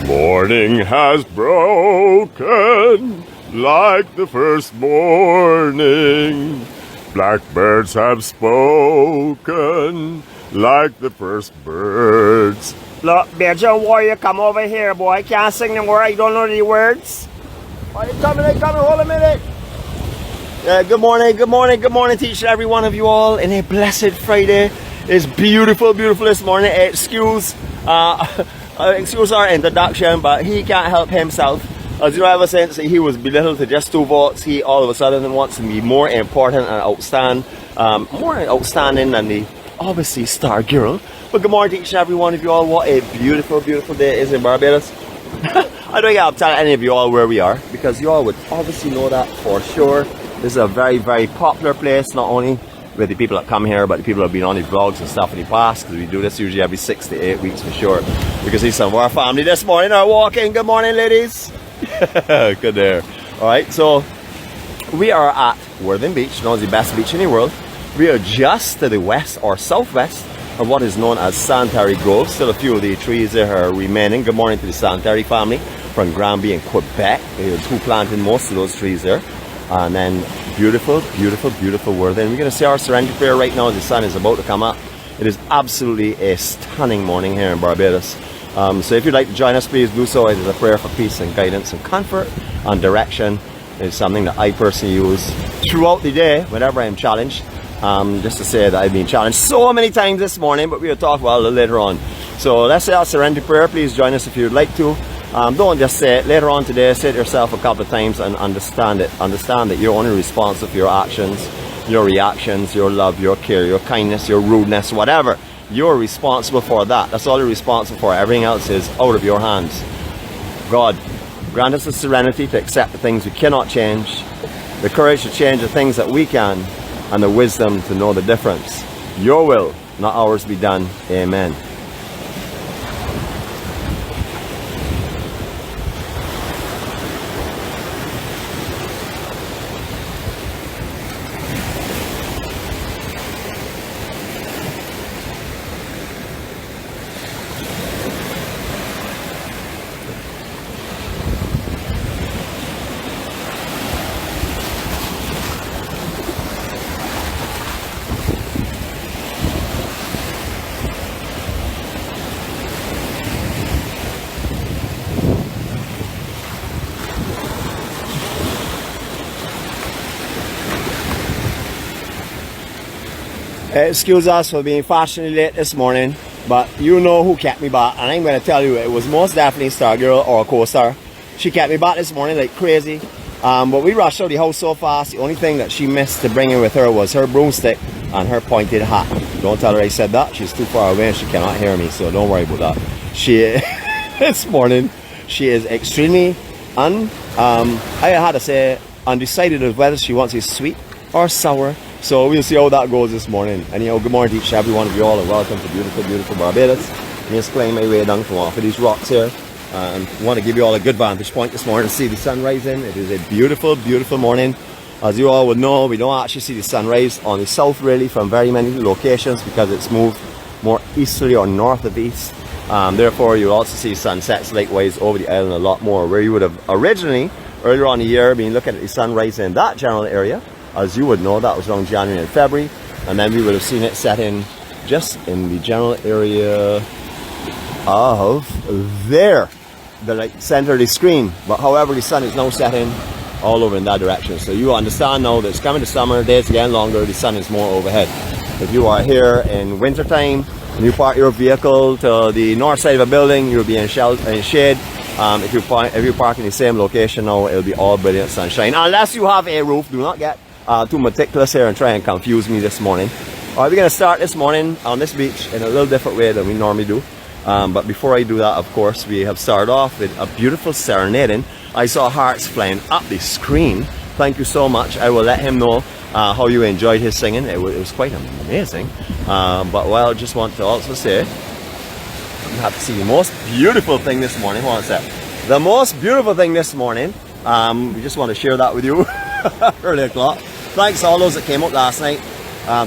Morning has broken like the first morning. Blackbirds have spoken like the first birds. Look, Major Warrior, come over here, boy. I can't sing them words. I don't know the words. Are you coming? Hold a minute. Good morning to each and every one of you all in a blessed Friday. It's beautiful this morning. Excuse our introduction, but he can't help himself. As you know, ever since he was belittled to just 2 votes, he all of a sudden wants to be more important and more outstanding than the obviously star girl. But good morning to each and every one of you all. What a beautiful day it is in Barbados. I don't have to tell any of you all where we are, because you all would obviously know that for sure. This is a very popular place, not only with the people that come here, but the people that have been on the vlogs and stuff in the past, because we do this usually every 6 to 8 weeks for sure. You can see some of our family this morning are walking. Good morning, ladies. Good there. Alright, so we are at Worthing Beach, known as the best beach in the world. We are just to the west or southwest of what is known as Sanitary Grove. Still a few of the trees there are remaining. Good morning to the Sanitary family from Granby and Quebec. They are who planted most of those trees there. And then beautiful Worthing. We're going to say our serenity prayer right now as the sun is about to come up. It is absolutely a stunning morning here in Barbados. So if you'd like to join us, please do so. It is a prayer for peace and guidance and comfort and direction. It's something that I personally use throughout the day whenever I'm challenged. Just to say that I've been challenged so many times this morning, but we'll talk about it a little later on. So let's say our serenity prayer. Please join us if you'd like to. Don't just say it. Later on today, say it yourself a couple of times and understand it. Understand that you're only responsible for your actions, your reactions, your love, your care, your kindness, your rudeness, whatever. You're responsible for that. That's all you're responsible for. Everything else is out of your hands. God, grant us the serenity to accept the things we cannot change, the courage to change the things that we can, and the wisdom to know the difference. Your will, not ours, be done. Amen. Excuse us for being fashionably late this morning, but you know who kept me back, and I'm going to tell you it was most definitely Star Girl or a co-star. She kept me back this morning like crazy, but we rushed out the house so fast. The only thing that she missed to bring in with her was her broomstick and her pointed hat. Don't tell her I said that. She's too far away and she cannot hear me, so don't worry about that. This morning she is extremely I had to say undecided of whether she wants it sweet or sour. So we'll see how that goes this morning. Anyhow, good morning to each and every one of you all, and welcome to beautiful Barbados. I'm just playing my way down from off of these rocks here. I want to give you all a good vantage point this morning to see the sun rising. It is a beautiful morning. As you all would know, we don't actually see the sunrise on the south really from very many locations because it's moved more easterly or north of east. Therefore, you'll also see sunsets likewise over the island a lot more, where you would have originally, earlier on in the year, been looking at the sunrise in that general area. As you would know, that was around January and February, and then we would have seen it setting just in the general area of there, the like center of the screen. But however, the sun is now setting all over in that direction. So you understand now that it's coming to summer, days getting longer, the sun is more overhead. If you are here in winter time and you park your vehicle to the north side of a building, you'll be in shade. If you park in the same location now, it'll be all brilliant sunshine. Unless you have a roof, do not get too meticulous here and try and confuse me this morning. Alright, we're going to start this morning on this beach in a little different way than we normally do. But before I do that, of course, we have started off with a beautiful serenading. I saw hearts flying up the screen. Thank you so much. I will let him know how you enjoyed his singing. It was quite amazing. But well, I just want to also say, you have to see the most beautiful thing this morning. Hold on a sec. The most beautiful thing this morning, we just want to share that with you early o'clock. Thanks to all those that came up last night,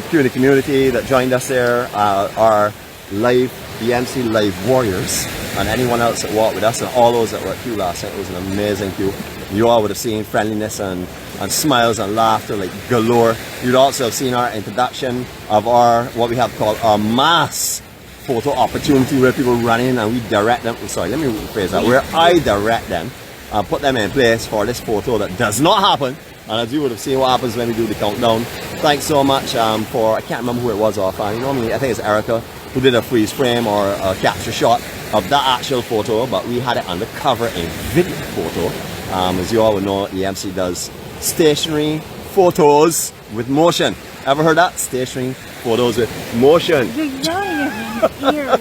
few of the community that joined us there, our live EMC live warriors. and anyone else that walked with us, and all those that were at queue last night. It was an amazing queue. You all would have seen friendliness and smiles and laughter like galore. You'd also have seen our introduction of our, what we have called our mass photo opportunity, where people run in and we direct them, sorry, let me rephrase that, where I direct them and put them in place for this photo that does not happen. And as you would have seen what happens when we do the countdown. Thanks so much for, I can't remember who it was offhand, you know me, I think it's Erica, who did a freeze frame or a capture shot of that actual photo, but we had it undercover a video photo. As you all would know, EMC does stationary photos with motion. Ever heard that? Stationary photos with motion. You're yelling at me here.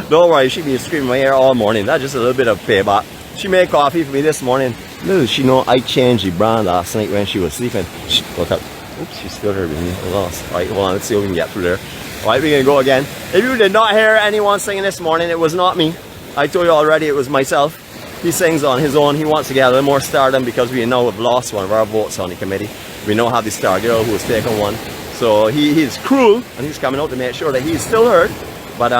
Don't worry, she'd be screaming in my ear all morning. That's just a little bit of payback. She made coffee for me this morning. Little she know I changed the brand last night when she was sleeping. Shh, look up. Oops, she's still here with me. Lost. Alright, hold on, let's see if we can get through there. Alright, we're gonna go again. If you did not hear anyone singing this morning, it was not me. I told you already it was myself. He sings on his own. He wants to get a little more stardom because we now have lost one of our votes on the committee. We now have the star girl who has taken one. So he's cruel and he's coming out to make sure that he's still heard. But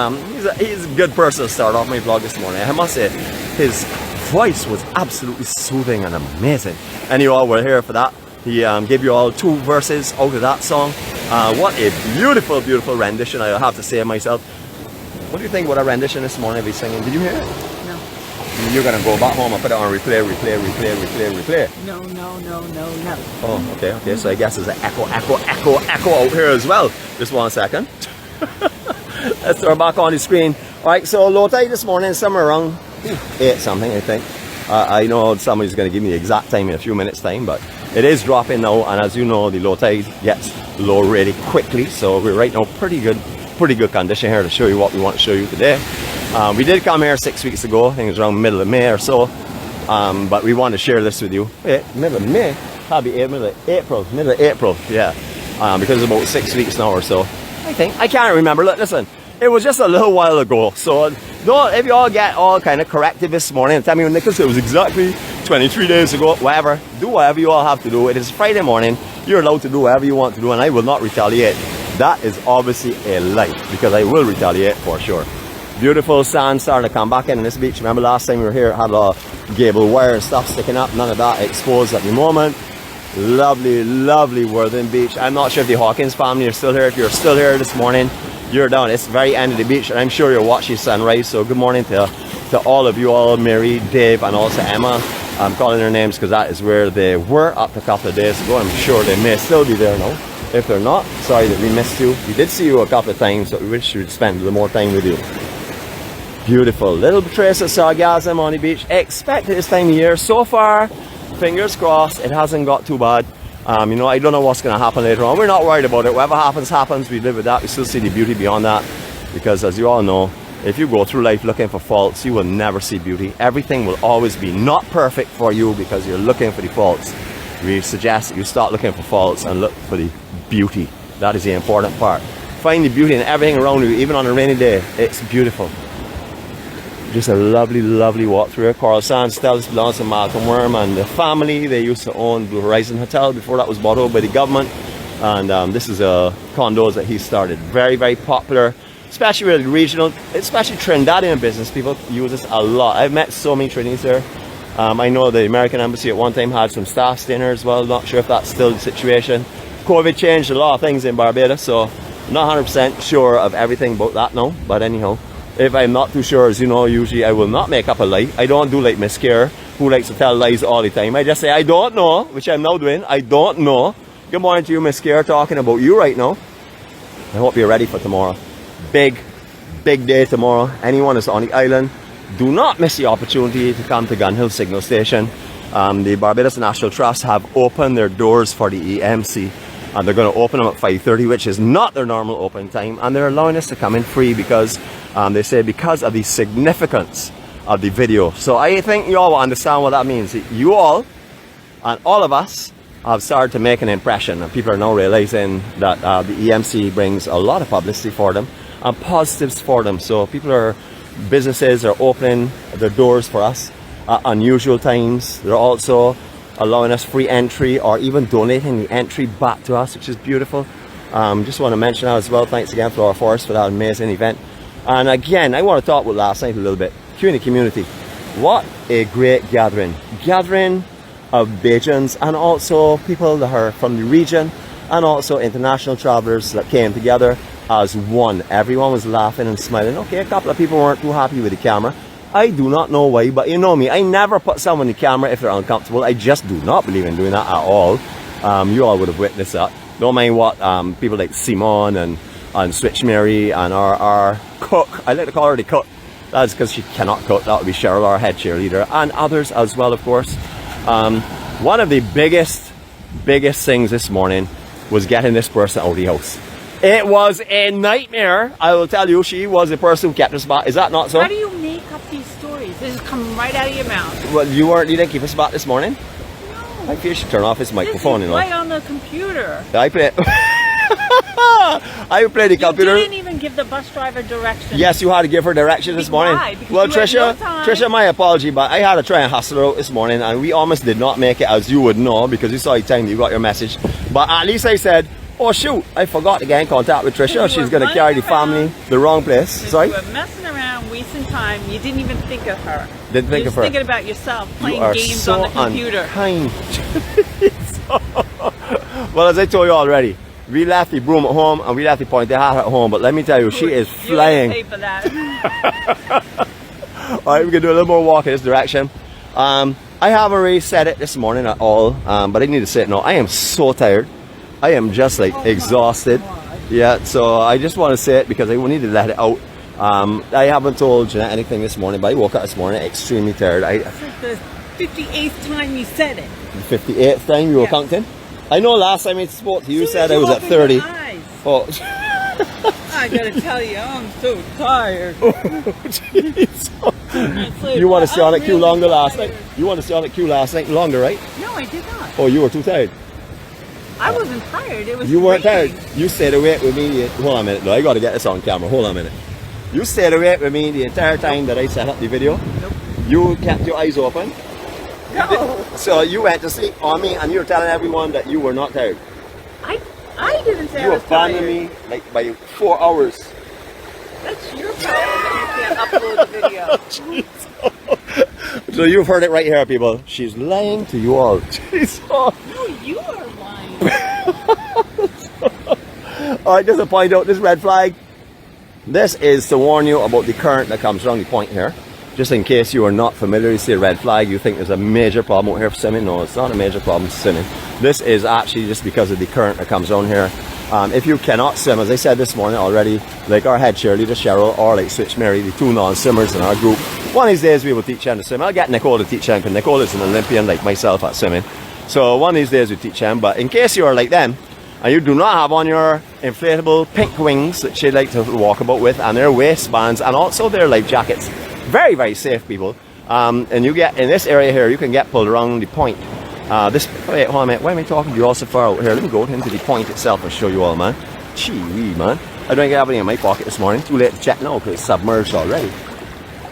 he's a good person to start off my vlog this morning. I must say, his voice was absolutely soothing and amazing. And you all were here for that. He gave you all 2 verses out of that song. What a beautiful, beautiful rendition, I have to say myself. What do you think about a rendition this morning of his singing? Did you hear it? No. You're gonna go back home and put it on replay. No. Oh, okay. So I guess there's an echo out here as well. Just 1 second. Let's throw it back on the screen. Alright, so low tide this morning, somewhere around 8 something, I think. I know somebody's gonna give me the exact time in a few minutes time, but it is dropping now, and as you know, the low tide gets low really quickly. So we're right now pretty good condition here to show you what we want to show you today. We did come here 6 weeks ago, I think it was around middle of May or so, but we want to share this with you. Middle of May? Probably middle of April, yeah, because it's about 6 weeks now or so, I think. I can't remember. Look, listen, it was just a little while ago, so don't, if you all get all kind of corrective this morning and tell me, Nicholas, it was exactly 23 days ago, whatever, do whatever you all have to do. It is Friday morning, you're allowed to do whatever you want to do, and I will not retaliate. That is obviously a lie, because I will retaliate for sure. Beautiful sand starting to come back in this beach. Remember last time we were here, it had a lot of gable wire and stuff sticking up. None of that exposed at the moment. Lovely, lovely Worthing Beach. I'm not sure if the Hawkins family are still here. If you're still here this morning, you're down. It's the very end of the beach, and I'm sure you're watching sunrise. So good morning to all of you all, Mary, Dave, and also Emma. I'm calling their names because that is where they were up a couple of days ago. I'm sure they may still be there now. If they're not, sorry that we missed you. We did see you a couple of times, but we wish we'd spend a little more time with you. Beautiful. Little trace of sargassum on the beach. Expected this time of year. So far, fingers crossed, it hasn't got too bad. You know, I don't know what's going to happen later on. We're not worried about it. Whatever happens, happens. We live with that. We still see the beauty beyond that. Because as you all know, if you go through life looking for faults, you will never see beauty. Everything will always be not perfect for you because you're looking for the faults. We suggest that you start looking for faults and look for the beauty. That is the important part. Find the beauty in everything around you, even on a rainy day. It's beautiful. Just a lovely, lovely walk through here. Coral Sand still belongs to Malcolm Worm and the family. They used to own Blue Horizon Hotel before that was bought over by the government. And this is a condos that he started. Very, very popular, especially with regional, especially Trinidadian business people use this a lot. I've met so many Trinidadians there. I know the American Embassy at one time had some staff staying there as well. Not sure if that's still the situation. COVID changed a lot of things in Barbados, so I'm not 100% sure of everything about that now. But anyhow, if I'm not too sure, as you know, usually I will not make up a lie. I don't do like Miss Kerr, who likes to tell lies all the time. I just say, I don't know, which I'm now doing. I don't know. Good morning to you, Miss Kerr, talking about you right now. I hope you're ready for tomorrow. Big day tomorrow. Anyone is on the island, do not miss the opportunity to come to Gun Hill Signal Station. The Barbados National Trust have opened their doors for the EMC. And they're going to open them at 5:30, which is not their normal open time. And they're allowing us to come in free because they say because of the significance of the video. So I think you all will understand what that means. You all and all of us have started to make an impression. And people are now realizing that the EMC brings a lot of publicity for them and positives for them. So businesses are opening their doors for us at unusual times. They're also allowing us free entry or even donating the entry back to us, which is beautiful. Just want to mention that as well. Thanks again, Flora Forest, for that amazing event. And again, I want to talk about last night a little bit. CUNY community. What a great gathering. Gathering of Bajans and also people that are from the region and also international travelers that came together as one. Everyone was laughing and smiling. Okay, a couple of people weren't too happy with the camera. I do not know why, but you know me, I never put someone in the camera if they're uncomfortable. I just do not believe in doing that at all. You all would have witnessed that. Don't mind what people like Simon and Switch Mary and our cook, I like to call her the cook. That's because she cannot cook. That would be Cheryl, our head cheerleader, and others as well, of course. One of the biggest things this morning was getting this person out of the house. It was a nightmare. I will tell you, she was the person who kept us back. Is that not so? How do you make up these stories? They just come right out of your mouth. Well, you didn't keep us back this morning? No. I feel you should turn off his microphone. This is right on the computer. I play. I play the computer. You didn't even give the bus driver directions. Yes, you had to give her directions this morning. Why? Because well, you had Trisha, no time. Trisha, my apology, but I had to try and hustle her out this morning, and we almost did not make it, as you would know, because you saw the time you got your message. But at least I said, oh shoot, I forgot to get in contact with Trisha. She's going to carry the family the wrong place. Sorry? You were messing around, wasting time. You didn't even think of her. Didn't think of her. You were thinking about yourself, playing You are games so on the computer. Unkind. Well, as I told you already, we left the broom at home and we left the pointy hat at home, but let me tell you, she is flying. You pay for that. Alright, we're going to do a little more walk in this direction. I haven't really said it this morning at all, but I need to say it now. I am so tired. I am just like exhausted. Yeah, so I just want to say it because I need to let it out. I haven't told Jeanette anything this morning, but I woke up this morning extremely tired. It's like the 58th time you said it. The 58th time you were counting? I know last time I spoke to you, said I was at 30. Oh. I gotta tell you, I'm so tired. You want to stay on at Q longer last night? You want to stay on at Q last night longer, right? No, I did not. Oh, you were too tired. I wasn't tired. It was. You weren't raining. tired. You stayed awake with me. Hold on a minute. No, I got to get this on camera. Hold on a minute. You stayed awake with me the entire time that I set up the video. Nope. You kept your eyes open. No. So you went to sleep on me, and you were telling everyone that you were not tired. I didn't say You I were was tired. fanning me like by 4 hours. That's your problem that you can't upload the video. So you've heard it right here, people. She's lying to you all. Jeez. No, you are lying. Alright, just to point out this red flag. This is to warn you about the current that comes around the point here. Just in case you are not familiar, you see a red flag, you think there's a major problem out here for swimming. No, it's not a major problem for swimming. This is actually just because of the current that comes around here. If you cannot swim, as I said this morning already, like our head cheerleader Cheryl or like Switch Mary, the two non-swimmers in our group, one of these days we will teach them to swim. I'll get Nicole to teach them, because Nicole is an Olympian like myself at swimming. So one of these days we teach them, but in case you are like them, and you do not have on your inflatable pink wings that you like to walk about with, and their waistbands, and also their life jackets, very, very safe, people. And you get in this area here, you can get pulled around the point. Wait, hold on a minute. Why am I talking to you all so far out here? Let me go into the point itself and show you all, man. Gee, man. I don't have any in my pocket this morning. Too late to check now because it's submerged already.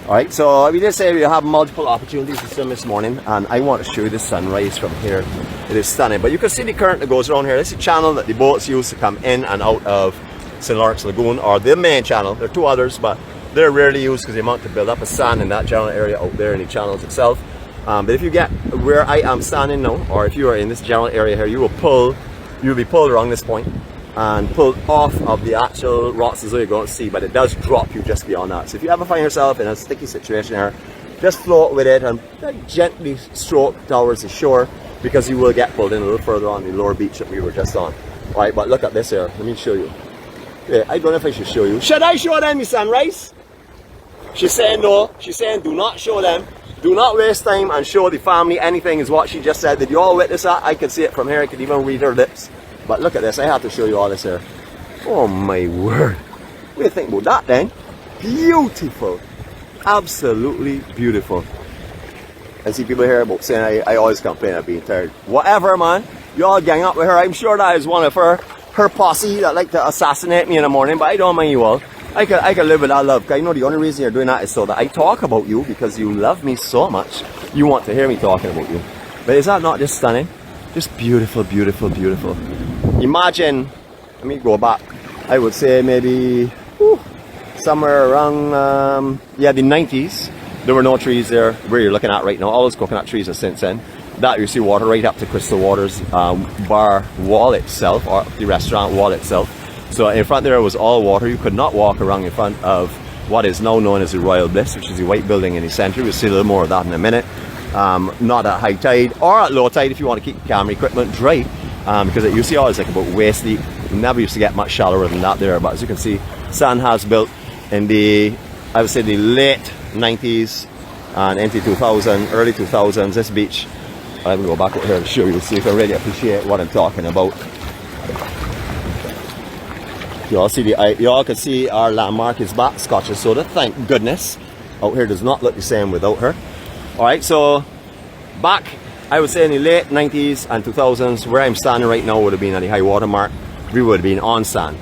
Alright, so we did say we have multiple opportunities to swim this morning, and I want to show you the sunrise from here. It is stunning, but you can see the current that goes around here. This is the channel that the boats use to come in and out of St. Lawrence Lagoon, or the main channel. There are two others, but they're rarely used because the amount to build up of sand in that general area out there in the channels itself. But if you get where I am standing now, or if you are in this general area here, you'll be pulled around this point and pulled off of the actual rocks as you're going to see, but it does drop you just beyond that. So if you ever find yourself in a sticky situation here, just float with it and gently stroke towards the shore, because you will get pulled in a little further on the lower beach that we were just on. Alright, but look at this here. Let me show you. Yeah, I don't know if I should show you. Should I show them the sunrise? She's saying no. She's saying do not show them. Do not waste time and show the family anything, is what she just said. Did you all witness that? I could see it from here. I could even read her lips. But look at this. I have to show you all this here. Oh my word. What do you think about that then? Beautiful. Absolutely beautiful. I see people here about saying I always complain of being tired. Whatever, man. You all gang up with her. I'm sure that is one of her posse that like to assassinate me in the morning, but I don't mind you all. I can live with that love. I know the only reason you're doing that is so that I talk about you, because you love me so much. You want to hear me talking about you. But is that not just stunning? Just beautiful, beautiful, beautiful. Imagine, let me go back. I would say maybe somewhere around the 90s. There were no trees there where you're looking at right now. All those coconut trees are since then. That you see water right up to Crystal Waters bar wall itself, or the restaurant wall itself. So in front there was all water. You could not walk around in front of what is now known as the Royal Bliss, which is the white building in the center. We'll see a little more of that in a minute. Not at high tide or at low tide if you want to keep the camera equipment dry, because it used to always like about waist deep. It never used to get much shallower than that there. But as you can see, sand has built in the, I would say, the late 90s and into 2000, early 2000s. This beach, I will go back over here to show you, see if you really appreciate what I'm talking about. You all can see our landmark is back, Scotch soda. Thank goodness. Out here does not look the same without her. Alright, so back, I would say in the late 90s and 2000s, where I'm standing right now would have been at the high water mark. We would have been on sand.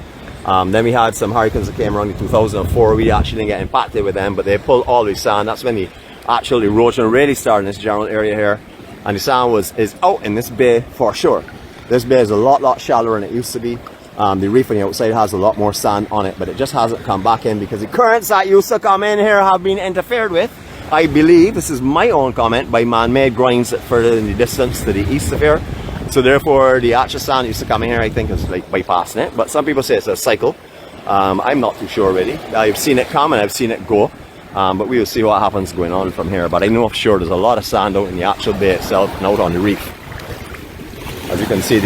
Then we had some hurricanes that came around in 2004. We actually didn't get impacted with them, but they pulled all the sand. That's when the actual erosion really started in this general area here. And the sand is out in this bay for sure. This bay is a lot shallower than it used to be. The reef on the outside has a lot more sand on it, but it just hasn't come back in because the currents that used to come in here have been interfered with. I believe, this is my own comment, by man-made grinds further in the distance to the east of here. So therefore, the actual sand that used to come in here, I think, is like bypassing it. But some people say it's a cycle. I'm not too sure really. I've seen it come and I've seen it go. But we will see what happens going on from here. But I know for sure there's a lot of sand out in the actual bay itself and out on the reef. As you can see,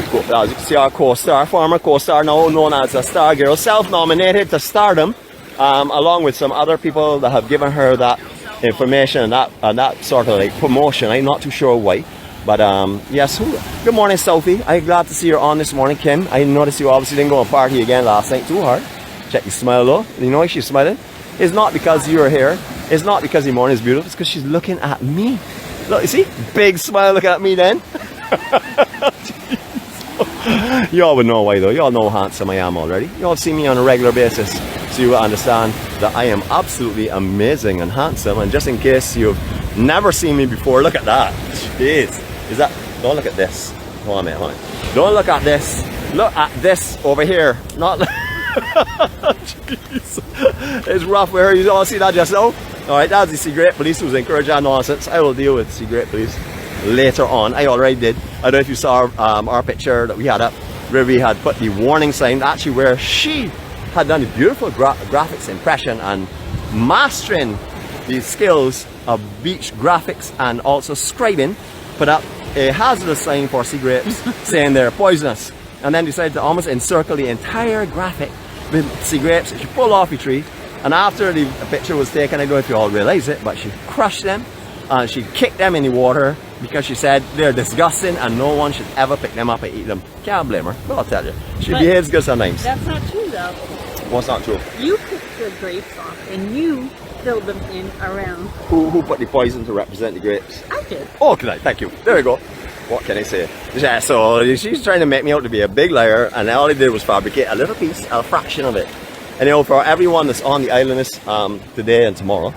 our co-star, former co-star, now known as a star girl, self-nominated to stardom, along with some other people that have given her that information and that sort of like promotion. I'm not too sure why. But yes, good morning, Sophie. I'm glad to see you on this morning, Kim. I noticed you obviously didn't go and party again last night too hard. Check your smile though. You know why she's smiling? It's not because you're here. It's not because your morning is beautiful. It's because she's looking at me. Look, you see? Big smile looking at me then. You all would know why though. You all know how handsome I am already. You all see me on a regular basis, so you will understand that I am absolutely amazing and handsome. And just in case you've never seen me before, look at that. Jeez. Is that, don't look at this. Hold on a minute, hold on. Don't look at this. Look at this over here. Not jeez. It's rough where you all see that just now. Alright, that's the 𝐶𝐵𝗍𝗵𝐵𝐿𝐴 who's encouraging our nonsense. I will deal with 𝐶𝐵𝗍𝗵𝗵𝐵𝗵𝗵𝗵 later on. I already did. I don't know if you saw our picture that we had up where we had put the warning sign, actually where she had done a beautiful graphics impression and mastering the skills of beach graphics and also scribing, put up a hazardous sign for sea grapes saying they're poisonous, and then decided to almost encircle the entire graphic with sea grapes. She pulled off a tree, and after the picture was taken, I don't know if you all realize it, but she crushed them and she kicked them in the water because she said they're disgusting and no one should ever pick them up and eat them. Can't blame her, but I'll tell you, she behaves good sometimes. That's not true though. What's not true? You picked the grapes off and you filled them in around. Who put the poison to represent the grapes? I did. Oh, can I? Thank you. There we go. What can I say? Yeah, so she's trying to make me out to be a big liar, and all I did was fabricate a little piece, a fraction of it. And you know, for everyone that's on the island today and tomorrow,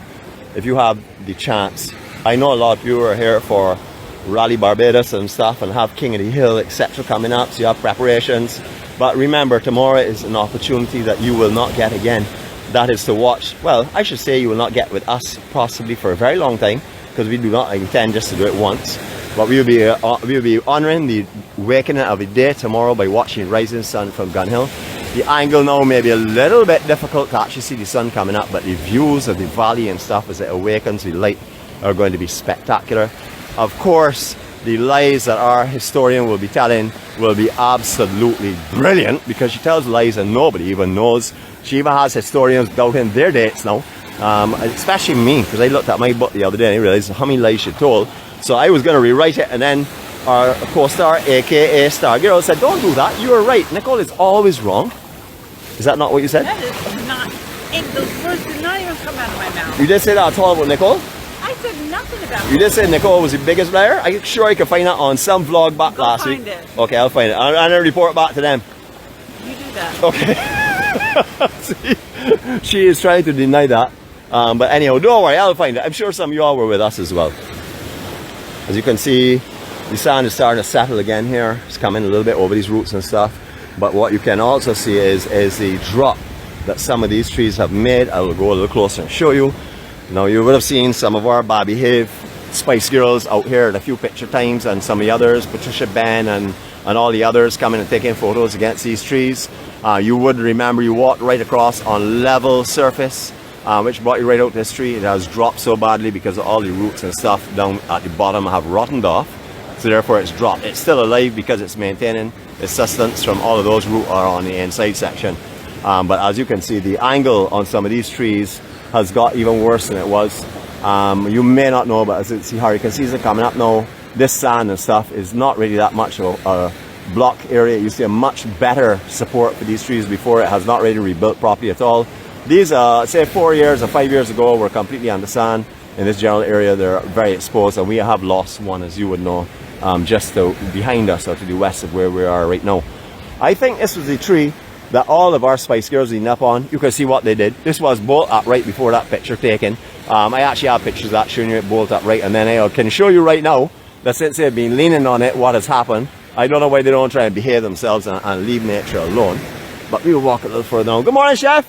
if you have the chance, I know a lot of you are here for Rally Barbados and stuff and have King of the Hill, etc. coming up, so you have preparations. But remember, tomorrow is an opportunity that you will not get again. That is to watch, well, I should say you will not get with us possibly for a very long time, because we do not intend just to do it once. But we'll be honouring the awakening of the day tomorrow by watching rising sun from Gun Hill. The angle now may be a little bit difficult to actually see the sun coming up, but the views of the valley and stuff as it awakens, the light, are going to be spectacular. Of course, the lies that our historian will be telling will be absolutely brilliant, because she tells lies and nobody even knows. She even has historians doubting their dates now, especially me, because I looked at my book the other day and I realized how many lies she told. So I was going to rewrite it, and then our co-star, aka Star Girl, said, don't do that, you were right. Nicole is always wrong. Is that not what you said? That is not, those words did not even come out of my mouth. You did say that at all about Nicole? I said nothing about it. You did say Nicole was the biggest liar? I'm sure I could find that on some vlog back last week. Find it. Okay, I'll find it. I'll report back to them. You do that. Okay. See, she is trying to deny that. But anyhow, don't worry, I'll find it. I'm sure some of you all were with us as well. As you can see, the sand is starting to settle again here. It's coming a little bit over these roots and stuff. But what you can also see is the drop that some of these trees have made. I will go a little closer and show you. Now you would have seen some of our 𝗵𝗵𝗿𝗲 Spice Girls out here at a few picture times, and some of the others, Patricia Ben and all the others coming and taking photos against these trees. You would remember you walked right across on level surface, which brought you right out this tree. It has dropped so badly because all the roots and stuff down at the bottom have rotted off, so therefore it's dropped. It's still alive because it's maintaining its sustenance from all of those roots are on the inside section. But as you can see, the angle on some of these trees has got even worse than it was. You may not know, but as you see hurricane season coming up now, this sand and stuff is not really that much of a block area. You see a much better support for these trees before. It has not really rebuilt properly at all. These, say 4 years or 5 years ago, were completely under sand. In this general area, they're very exposed, and we have lost one, as you would know, just behind us or to the west of where we are right now. I think this was the tree that all of our Spice Girls leaned up on. You can see what they did. This was bolt upright before that picture taken. I actually have pictures of that showing you it bolt upright, and then I can show you right now that since they've been leaning on it, what has happened. I don't know why they don't try and behave themselves and leave nature alone. But we will walk a little further down. Good morning, Chef!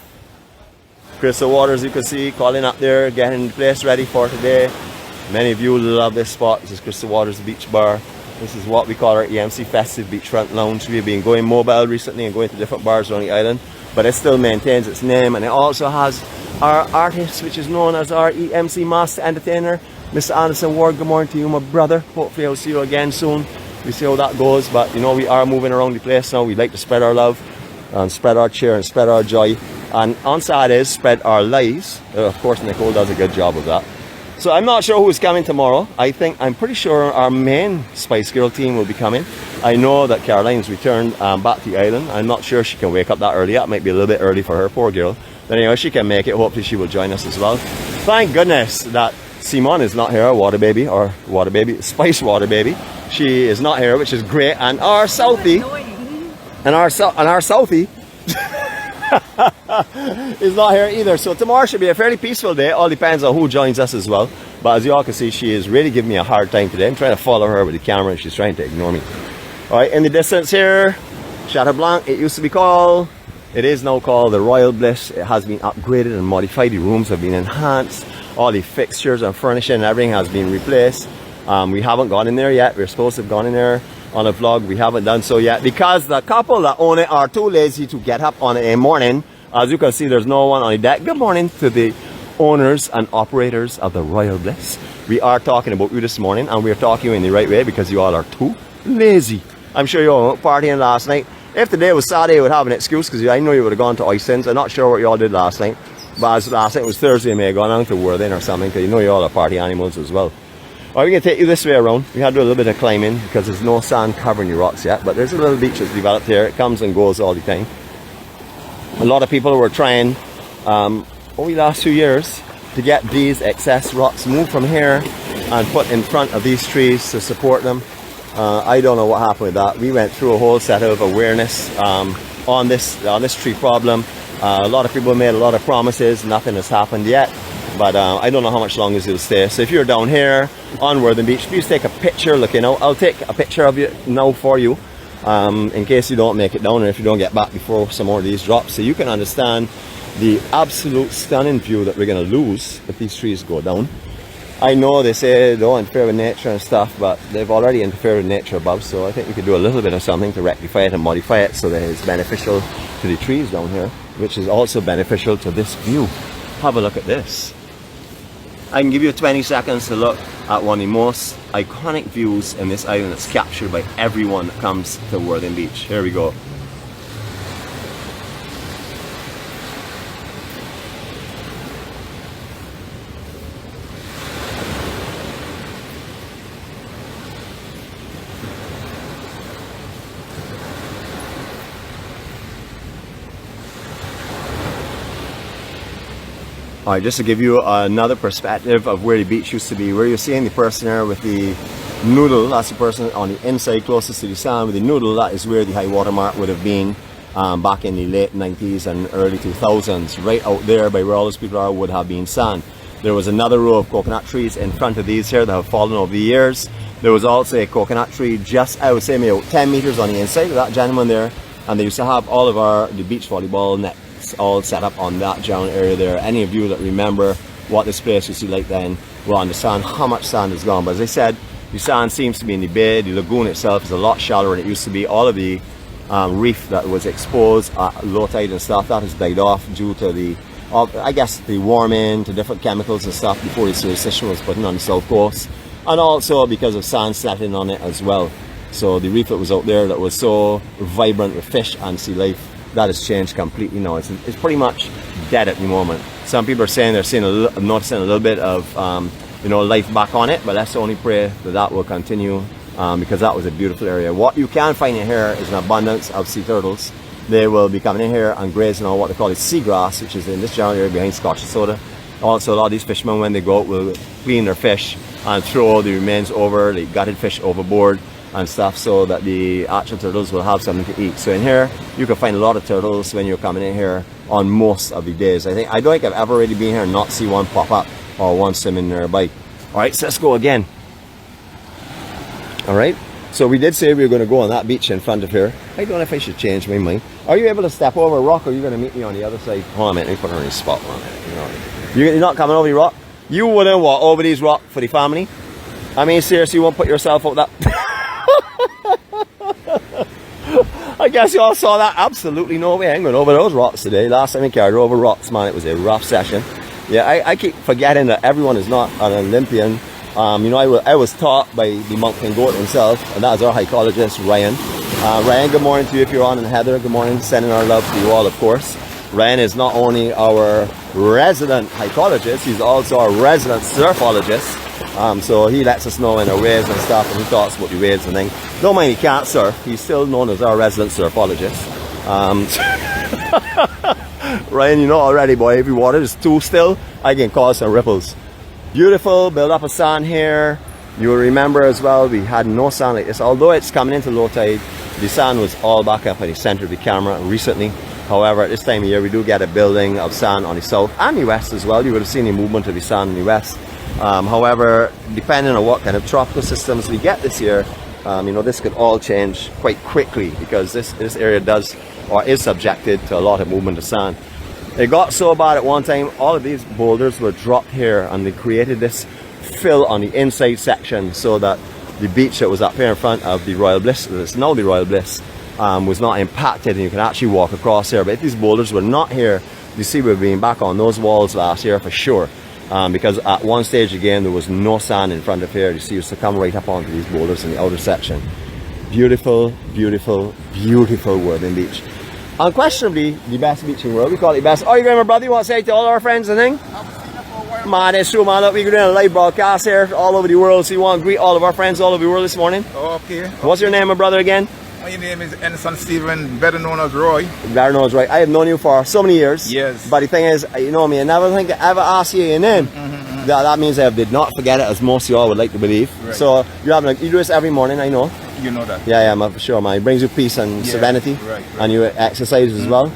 Crystal Waters, you can see, calling up there, getting the place ready for today. Many of you love this spot. This is Crystal Waters Beach Bar. This is what we call our EMC Festive Beachfront Lounge. We've been going mobile recently and going to different bars around the island, but it still maintains its name, and it also has our artist, which is known as our EMC Master Entertainer, Mr. Anderson Ward. Good morning to you, my brother. Hopefully I'll see you again soon. We see how that goes, but you know, we are moving around the place now. We like to spread our love and spread our cheer and spread our joy, and on Saturdays spread our lies. Of course Nicole does a good job of that. So I'm not sure who's coming tomorrow. I'm pretty sure our main Spice Girl team will be coming. I know that Caroline's returned back to the island. I'm not sure she can wake up that early. That might be a little bit early for her, poor girl. But anyway, she can make it. Hopefully she will join us as well. Thank goodness that Simon is not here, water baby, or water baby, Spice Water Baby. She is not here, which is great. And our Southie, Southie is not here either. So tomorrow should be a fairly peaceful day. All depends on who joins us as well. But as you all can see, she is really giving me a hard time today. I'm trying to follow her with the camera and she's trying to ignore me. Alright, in the distance here, Chateau Blanc, it used to be called, it is now called the Royal Bliss. It has been upgraded and modified. The rooms have been enhanced. All the fixtures and furnishing and everything has been replaced. We haven't gone in there yet. We're supposed to have gone in there on a vlog. We haven't done so yet because the couple that own it are too lazy to get up on a morning. As you can see, there's no one on the deck. Good morning to the owners and operators of the Royal Bliss. We are talking about you this morning, and we're talking in the right way because you all are too lazy. I'm sure you all went partying last night. If today was Saturday, you would have an excuse because I know you would have gone to Oystons. I'm not sure what you all did last night, but as last night was Thursday, you may have gone out to Worthing or something because you know you all are party animals as well. Alright, we're going to take you this way around. We had to do a little bit of climbing because there's no sand covering the rocks yet, but there's a little beach that's developed here. It comes and goes all the time. A lot of people were trying over the last 2 years to get these excess rocks moved from here and put in front of these trees to support them. I don't know what happened with that. We went through a whole set of awareness on this tree problem. A lot of people made a lot of promises. Nothing has happened yet, but I don't know how much longer it'll stay. So if you're down here on Worthing Beach, please take a picture looking out. I'll take a picture of you now for you in case you don't make it down, or if you don't get back before some more of these drops, so you can understand the absolute stunning view that we're going to lose if these trees go down. I know they say they don't interfere with nature and stuff, but they've already interfered with nature above, so I think we could do a little bit of something to rectify it and modify it so that it's beneficial to the trees down here, which is also beneficial to this view. Have a look at this. I can give you 20 seconds to look at one of the most iconic views in this island that's captured by everyone that comes to Worthing Beach. Here we go. Alright, just to give you another perspective of where the beach used to be, where you're seeing the person there with the noodle, that's the person on the inside closest to the sand with the noodle. That is where the high water mark would have been back in the late 90s and early 2000s. Right out there by where all those people are would have been sand. There was another row of coconut trees in front of these here that have fallen over the years. There was also a coconut tree just, I would say, maybe 10 meters on the inside of that gentleman there, and they used to have all of the beach volleyball nets all set up on that general area there. Any of you that remember what this place used to be like then, we'll understand how much sand is gone. But as I said, the sand seems to be in the bay. The lagoon itself is a lot shallower than it used to be. All of the reef that was exposed at low tide and stuff, that has died off due to the, I guess, the warming to different chemicals and stuff before the sewage system was put in on the south coast, and also because of sand settling on it as well. So the reef that was out there that was so vibrant with fish and sea life, that has changed completely now. It's pretty much dead at the moment. Some people are saying they're noticing a little bit of you know, life back on it, but let's only pray that that will continue, because that was a beautiful area. What you can find in here is an abundance of sea turtles. They will be coming in here and grazing on what they call the seagrass, which is in this general area behind Scotch and Soda. Also, a lot of these fishermen, when they go out, will clean their fish and throw the remains over, the gutted fish overboard and stuff, so that the actual turtles will have something to eat. So in here you can find a lot of turtles when you're coming in here on most of the days. I don't think I've ever really been here and not see one pop up or one swimming nearby. Alright, so let's go again. Alright, so we did say we were going to go on that beach in front of here. I don't know if I should change my mind. Are you able to step over a rock, or are you going to meet me on the other side? Hold on a minute, let me put her on the spot. You're not coming over the rock? You wouldn't walk over these rocks for the family? I mean, seriously, you won't put yourself out that... I guess you all saw that. Absolutely no way I'm going over those rocks today. Last time I carried over rocks, man, it was a rough session. Yeah, I keep forgetting that everyone is not an Olympian. You know, I was taught by the monk and goat himself, and that is our hydrologist, Ryan. Ryan, good morning to you if you're on, and Heather, good morning. Sending our love to you all, of course. Ryan is not only our resident hydrologist, he's also our resident surfologist. So he lets us know in our waves and stuff, and he talks about the waves and things. Don't mind he can't surf, he's still known as our resident surfologist. Ryan, you know already, boy, if the water is too still, I can cause some ripples. Beautiful build up of sand here. You will remember as well, we had no sand like this. Although it's coming into low tide, the sand was all back up in the center of the camera recently. However, at this time of year, we do get a building of sand on the south and the west as well. You would have seen the movement of the sand in the west. However, depending on what kind of tropical systems we get this year, you know, this could all change quite quickly, because this area does or is subjected to a lot of movement of sand. It got so bad at one time, all of these boulders were dropped here, and they created this fill on the inside section, so that the beach that was up here in front of the Royal Bliss, that's now the Royal Bliss, was not impacted, and you can actually walk across here. But if these boulders were not here, you see we've been back on those walls last year for sure. Because at one stage again there was no sand in front of here. You see, used to come right up onto these boulders in the outer section. Beautiful, beautiful, beautiful Worthing Beach. Unquestionably the best beach in the world. We call it the best. Oh, you going, my brother? You want to say to all our friends and thing? Man, it's true, man. Look, we're doing a live broadcast here all over the world, so you want to greet all of our friends all over the world this morning. Okay. What's your name, my brother, again? My name is Ensign Stephen, better known as Roy. Better known as Roy. I have known you for so many years. Yes. But the thing is, you know me, I never think I ever asked you your name. That means I did not forget it, as most of you all would like to believe. Right. So you do this every morning, I know. You know that. Yeah, for sure, man. It brings you peace and serenity. Right. And you exercise as well.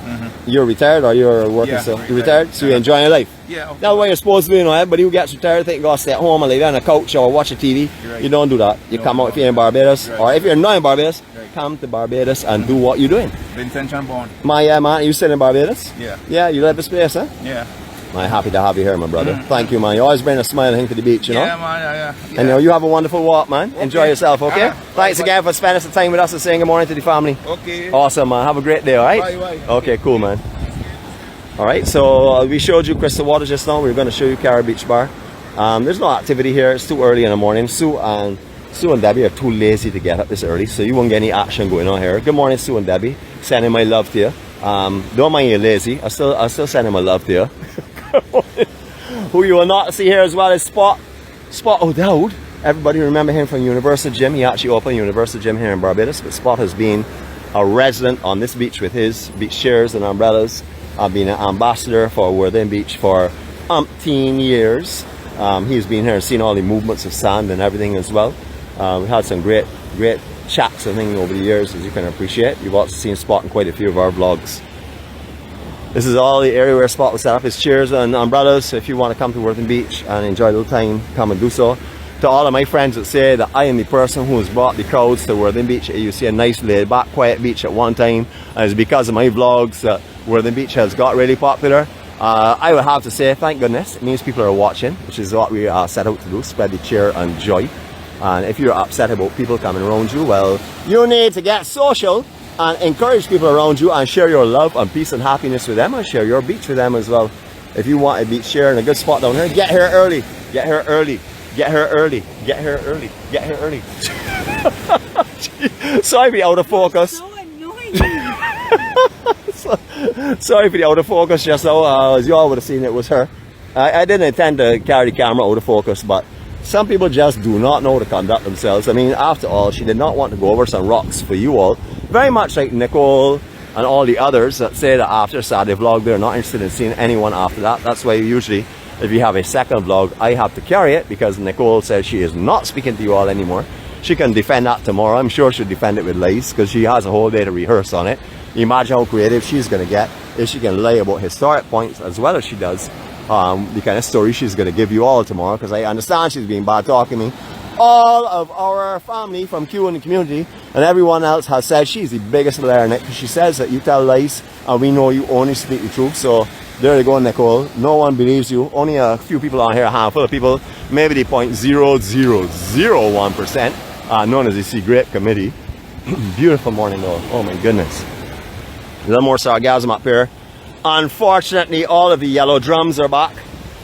You're retired, or you're working still? You're retired, so you enjoy your life. Yeah. That's what you're supposed to be, you know. Everybody who gets retired think you gotta stay at home and lay down on a couch or watch a TV. Right. You don't do that. You come out if you're in Barbados, or if you're not in Barbados, come to Barbados and do what you're doing. Vincent born. Man, you still in Barbados? Yeah. Yeah, you live this place, huh? Yeah. I'm happy to have you here, my brother. Thank you, man. You always bring a smile to the beach, you know? Yeah, man, yeah. And you know, you have a wonderful walk, man. Okay. Enjoy yourself, okay? Thanks again for spending some time with us and saying good morning to the family. Okay. Awesome, man. Have a great day, alright? Bye. Okay, cool, man. Alright, so we showed you Crystal Waters just now. We're going to show you Carib Beach Bar. There's no activity here. It's too early in the morning. Sue and Debbie are too lazy to get up this early, so you won't get any action going on here. Good morning, Sue and Debbie. Sending my love to you. Don't mind you're lazy. I'll still send my love to you. Who you will not see here as well is Spot O'Dowd. Everybody remember him from Universal Gym. He actually opened Universal Gym here in Barbados, but Spot has been a resident on this beach with his beach chairs and umbrellas. I've been an ambassador for Worthing Beach for umpteen years. He's been here and seen all the movements of sand and everything as well. We've had some great chats and things over the years, as you can appreciate. You've also seen Spot in quite a few of our vlogs. This is all the area where Spot will set up his chairs and umbrellas. So if you want to come to Worthing Beach and enjoy a little time, come and do so. To all of my friends that say that I am the person who has brought the crowds to Worthing Beach, you see a nice laid back quiet beach at one time, and it's because of my vlogs that Worthing Beach has got really popular. I would have to say, thank goodness. It means people are watching, which is what we set out to do, spread the cheer and joy. And if you're upset about people coming around you, well, you need to get social and encourage people around you and share your love and peace and happiness with them and share your beach with them as well. If you want a beach share in a good spot down here, get here early. Get here early. Get here early. Get here early. Get here early. Sorry to be out of focus. So annoying. Sorry for the out of focus just now. As you all would have seen, it was her. I didn't intend to carry the camera out of focus, but some people just do not know how to conduct themselves. I mean, after all, she did not want to go over some rocks for you all. Very much like Nicole and all the others that say that after Saturday vlog, they're not interested in seeing anyone after that. That's why usually, if you have a second vlog, I have to carry it because Nicole says she is not speaking to you all anymore. She can defend that tomorrow. I'm sure she'll defend it with lies because she has a whole day to rehearse on it. Imagine how creative she's going to get if she can lie about historic points as well as she does the kind of story she's going to give you all tomorrow, because I understand she's being bad talking me. All of our family from Q in the community and everyone else has said she's the biggest liar in it, because she says that you tell lies and we know you only speak the truth. So there you go, Nicole. No one believes you. Only a few people on here, a handful of people, maybe the 0.0001%, known as the Secret Committee. Beautiful morning though. Oh my goodness. A little more sarcasm up here. Unfortunately, all of the yellow drums are back.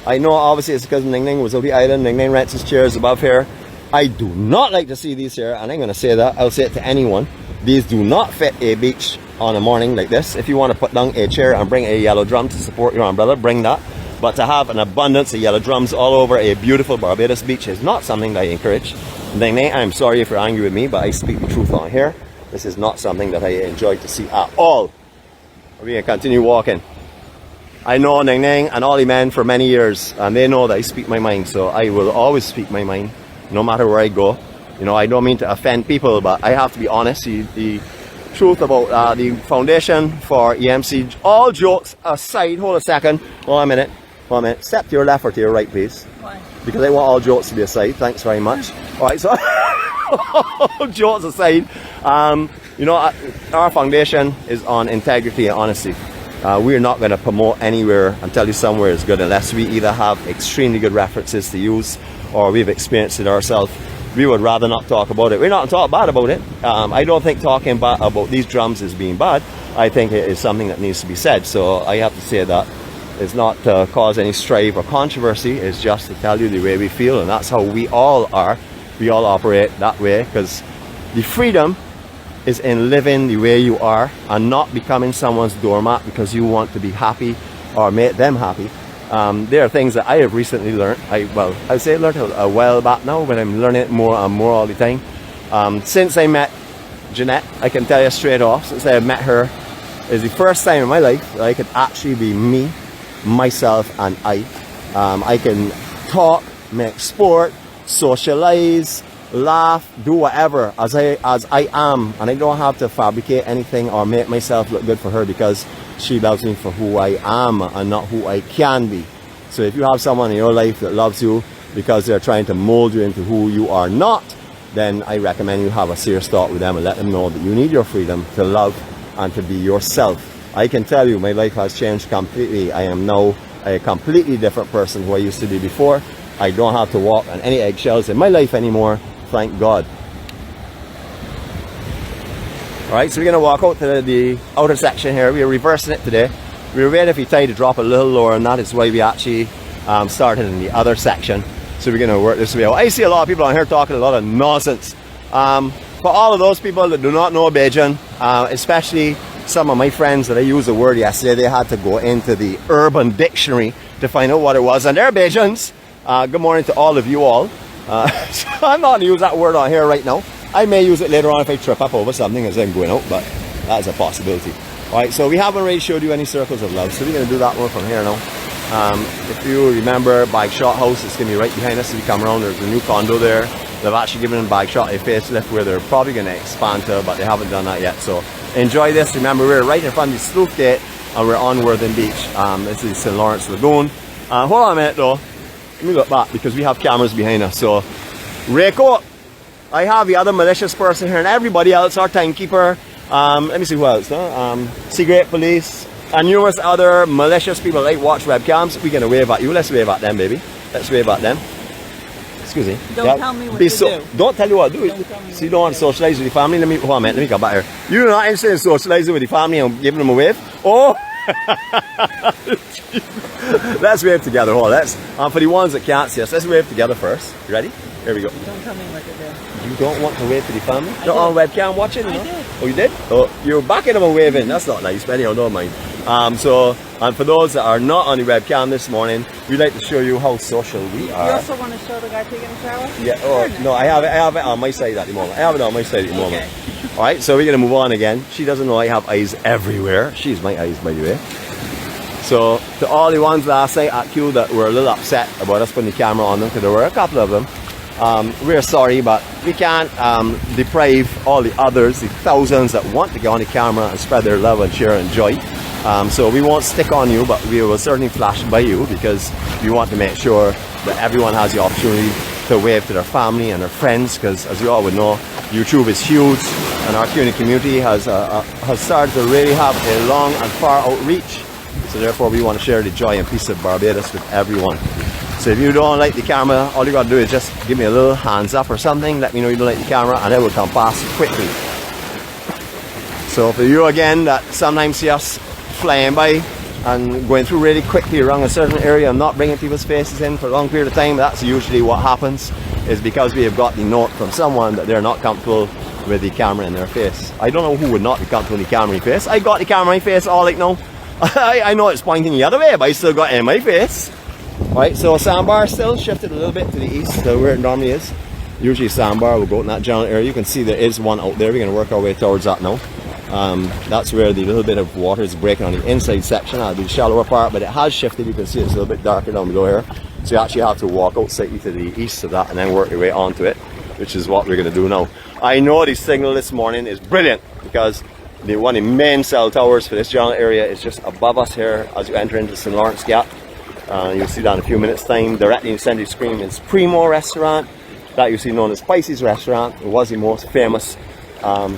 I know obviously it's because Ning Ning was on the island. Ning Ning rents his chairs above here. I do not like to see these here, and I'm going to say that. I'll say it to anyone. These do not fit a beach on a morning like this. If you want to put down a chair and bring a yellow drum to support your umbrella, bring that. But to have an abundance of yellow drums all over a beautiful Barbados beach is not something that I encourage. Ning Ning, I'm sorry if you're angry with me, but I speak the truth on here. This is not something that I enjoy to see at all. We're going to continue walking. I know Ning Ning and all the men for many years, and they know that I speak my mind, so I will always speak my mind, no matter where I go. You know, I don't mean to offend people, but I have to be honest. The truth about the foundation for EMC, all jokes aside, hold a second, hold a minute, step to your left or to your right, please. Why? Because I want all jokes to be aside, thanks very much. Alright, so, all jokes aside, you know, our foundation is on integrity and honesty. We're not going to promote anywhere and tell you somewhere is good unless we either have extremely good references to use or we've experienced it ourselves. We would rather not talk about it. We're not talking bad about it. I don't think talking bad about these drums is being bad. I think it is something that needs to be said. So I have to say that it's not to cause any strife or controversy. It's just to tell you the way we feel, and that's how we all are. We all operate that way, because the freedom is in living the way you are and not becoming someone's doormat because you want to be happy or make them happy. There are things that I have recently learned. I say I learned a while back now, but I'm learning it more and more all the time. Since I met Jeanette, I can tell you straight off, since I met her, is the first time in my life that I could actually be me, myself, and I can talk, make sport, socialize, laugh, do whatever as I am, and I don't have to fabricate anything or make myself look good for her, because she loves me for who I am and not who I can be. So if you have someone in your life that loves you because they're trying to mold you into who you are not, then I recommend you have a serious talk with them and let them know that you need your freedom to love and to be yourself. I can tell you my life has changed completely. I am now a completely different person who I used to be before. I don't have to walk on any eggshells in my life anymore, thank God. Alright, so we're going to walk out to the outer section here. We're reversing it today. We were waiting for the tide to drop a little lower, and that is why we actually started in the other section. So we're going to work this way out. I see a lot of people on here talking a lot of nonsense. For all of those people that do not know Bajan, especially some of my friends that I used the word yesterday, they had to go into the Urban Dictionary to find out what it was, and they're Bajans. Good morning to all of you all. I'm not going to use that word on here right now. I may use it later on if I trip up over something as I'm going out, but that is a possibility. Alright, so we haven't really showed you any circles of love, so we're going to do that one from here now. If you remember Bag Shot House, it's going to be right behind us. If you come around, there's a new condo there. They've actually given Bag Shot a facelift where they're probably going to expand to, but they haven't done that yet. So enjoy this. Remember, we're right in front of the Sleuth Gate and we're on Worthing Beach. This is St. Lawrence Lagoon. Hold on a minute though. Let me look back because we have cameras behind us. So, Reiko, I have the other malicious person here, and everybody else, our timekeeper. Let me see who else. Secret Police, and numerous other malicious people like watch webcams, we're gonna wave at you. Let's wave at them, baby. Let's wave at them. Excuse me. Don't tell me what to do. Don't tell you what to do. Don't tell me So you don't want to socialize with the family? Let me come back here. You're not interested in socializing with the family and giving them a wave? Oh! Let's wave together. Hold on, let's. For the ones that can't see us, let's wave together first. You ready? Here we go. Don't tell me what to do. You don't want to wave to the family? I They're did. on webcam watching, you know? I did. Oh, you did? Oh, you're backing them and waving. That's not nice, but anyhow, don't mind. And for those that are not on the webcam this morning, we'd like to show you how social we You are. also want to show the guy taking a shower? Yeah, oh, no, I have it on my side at the moment. I have it on my side at the moment. Okay. Alright, so we're going to move on again. She doesn't know I have eyes everywhere. She's my eyes, by the way. So, to all the ones last night at Q that were a little upset about us putting the camera on them, because there were a couple of them, we're sorry, but we can't deprive all the others, the thousands that want to get on the camera and spread their love and share and joy. So we won't stick on you, but we will certainly flash by you because we want to make sure that everyone has the opportunity to wave to their family and their friends, because as you all would know, YouTube is huge and our community has started to really have a long and far outreach. So therefore we want to share the joy and peace of Barbados with everyone. So if you don't like the camera, all you got to do is just give me a little hands up or something, let me know you don't like the camera, and it will come past quickly. So for you again that sometimes see us flying by and going through really quickly around a certain area and not bringing people's faces in for a long period of time, that's usually what happens, is because we have got the note from someone that they're not comfortable with the camera in their face. I don't know who would not be comfortable with the camera in their face. I got the camera in my face all like now. I know it's pointing the other way, but I still got it in my face. Right, so sandbar still shifted a little bit to the east to where it normally is. Usually sandbar will go in that general area. You can see there is one out there. We're going to work our way towards that now. That's where the little bit of water is breaking on the inside section. That'll be the shallower part, but it has shifted. You can see it's a little bit darker down below here. So you actually have to walk out slightly to the east of that and then work your way onto it, which is what we're going to do now. I know the signal this morning is brilliant because one of the main cell towers for this general area is just above us here as you enter into St.LawrenceGap. You'll see that in a few minutes time. Directly in the center of the screen is Primo restaurant, that you see known as 𝐵𝐶𝑖's restaurant. It was the most famous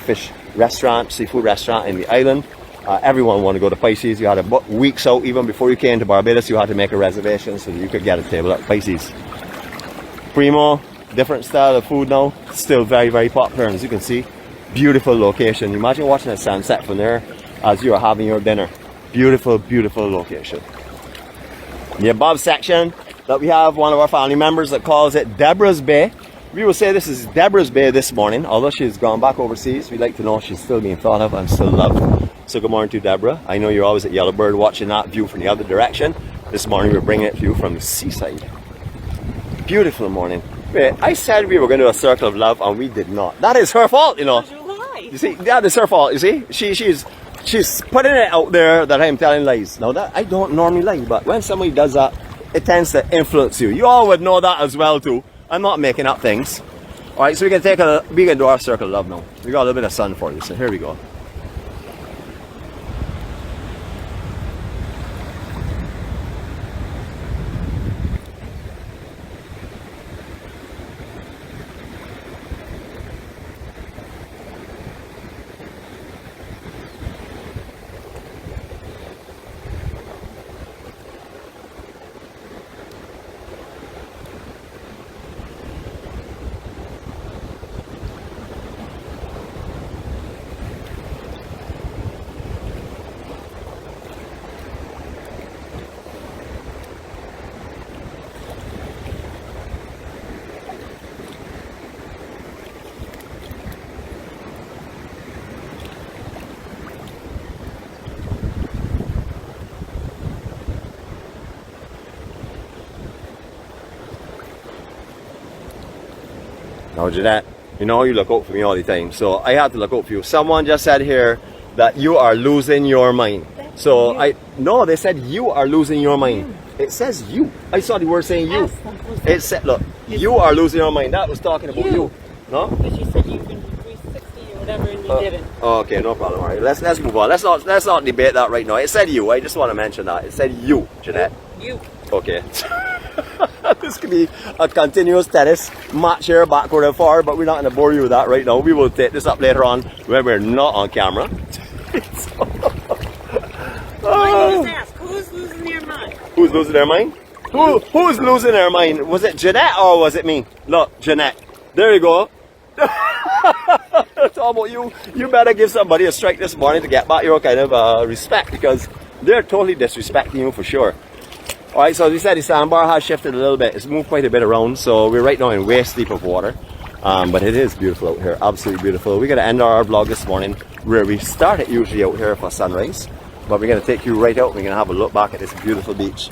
fish restaurant, seafood restaurant in the island. Everyone wanted to go to 𝐵𝐶𝑖's. You had to book weeks out. Even before you came to Barbados, you had to make a reservation so that you could get a table at 𝐵𝐶𝑖's. Primo, different style of food now, still very, very popular. And as you can see, beautiful location. Imagine watching a sunset from there as you are having your dinner. Beautiful, beautiful location. The above section that we have one of our family members that calls it Deborah's Bay. We will say this is Deborah's Bay this morning, although she's gone back overseas. We'd like to know she's still being thought of and still loved. So good morning to Deborah. I know you're always at Yellowbird watching that view from the other direction. This morning we're bringing it to you from the seaside. Beautiful morning. Wait, I said we were going to do a circle of love and we did not. That is her fault, you know. You see, that is her fault, you see. She's putting it out there that I'm telling lies. Now that I don't normally lie, but when somebody does that, it tends to influence you. You all would know that as well too. I'm not making up things. Alright, so we can do our circle of love now. We got a little bit of sun for you, so here we go. Now Jeanette, you know you look out for me all the time, so I have to look out for you. Someone just said here that you are losing your mind. So no, they said you are losing your mind. It says you. I saw the word saying you. It said, look, you are losing your mind. That was talking about you. No? But she said you can do 360 or whatever and you didn't. Okay, no problem. All right, let's move on. Let's not debate that right now. It said you. I just want to mention that. It said you, Jeanette. You. Okay. This could be a continuous tennis match here, backward and forward, but we're not going to bore you with that right now. We will take this up later on when we're not on camera. I just ask, who's losing their mind? Who's losing their mind? Who's losing their mind? Was it Jeanette or was it me? Look, Jeanette. There you go. It's all about you. You better give somebody a strike this morning to get back your kind of respect, because they're totally disrespecting you for sure. Alright, so as we said, the sandbar has shifted a little bit. It's moved quite a bit around, so we're right now in waist deep of water. But it is beautiful out here, absolutely beautiful. We're going to end our vlog this morning where we start it usually out here for sunrise. But we're going to take you right out. We're going to have a look back at this beautiful beach.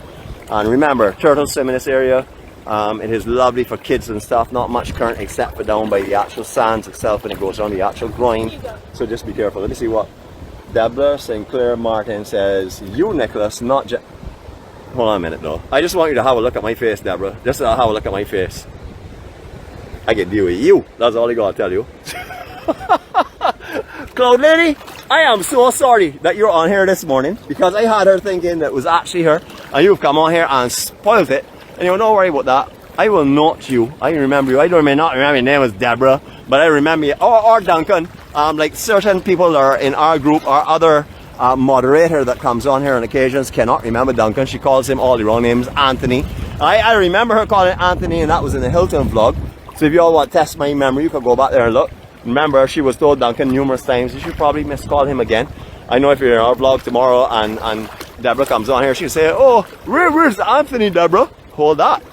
And remember, turtles swim in this area. It is lovely for kids and stuff. Not much current except for down by the actual sands itself, and it goes on the actual groin. So just be careful. Let me see what Deborah St. Clair Martin says. You, Nicholas, not just... Hold on a minute though. I just want you to have a look at my face, Deborah. Just have a look at my face. I can deal with you. That's all I gotta tell you. Cloud Lady, I am so sorry that you're on here this morning, because I had her thinking that it was actually her, and you've come on here and spoiled it. And you know, don't worry about that. I will note you. I remember you. I may not remember your name was Deborah, but I remember you. Or Duncan. Like certain people that are in our group, our other moderator that comes on here on occasions cannot remember Duncan. She calls him all the wrong names. Anthony. I remember her calling it Anthony, and that was in the Hilton vlog. So if you all want to test my memory, you can go back there and look. Remember, she was told Duncan numerous times. You should probably miscall him again. I know if you're in our vlog tomorrow and Deborah comes on here, she'll say, oh, where's Anthony, Deborah? Hold that.